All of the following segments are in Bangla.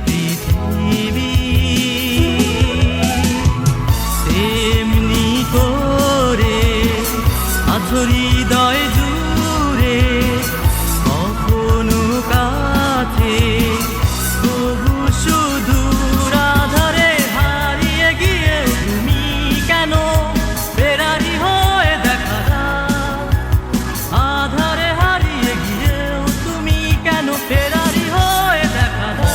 পৃথিবী তেমনি করে আছো হৃদয় জুড়ে, কখনো কাছে তবু সুদূর আধারে হারিয়ে গিয়ে তুমি কেন ফেরারি হয়ে দেখা দাও। আধারে হারিয়ে গিয়েও তুমি কেন ফেরারি হয়ে দেখা দাও।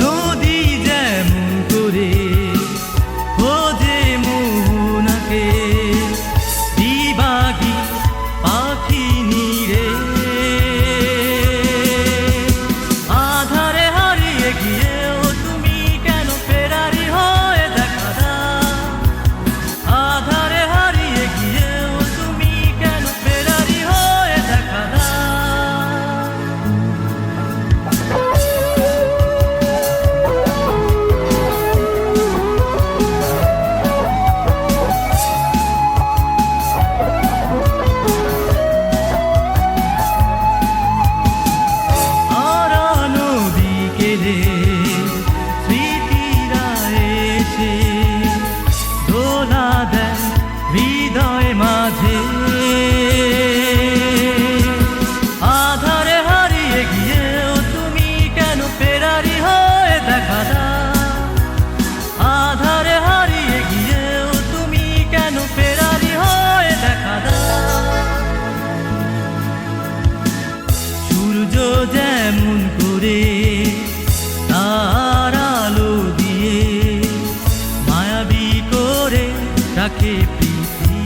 নদী যেমন করে খোঁজে মোহনাকে, দিবাগী পাখি নিরে আধারে হারিয়ে গিয়েও তুমি কেন ফেরারি হয়ে দেখা দাও। আধারে হারিয়ে গিয়েও তুমি কেন ফেরারি হয়ে দেখা দাও। হারানো বিকেলে স্মৃতিরা এসে দোলা দেয় হৃদয় মাঝে। আধারে হারিয়ে গিয়েও তুমি কেন ফেরারি হয়ে দেখা দাও। আধারে হারিয়ে গিয়েও তুমি কেন ফেরারি হয়ে দেখা দাও। সূর্য যেমন করে তার আলো দিয়ে মায়াবী করে রাখে পৃথিবী।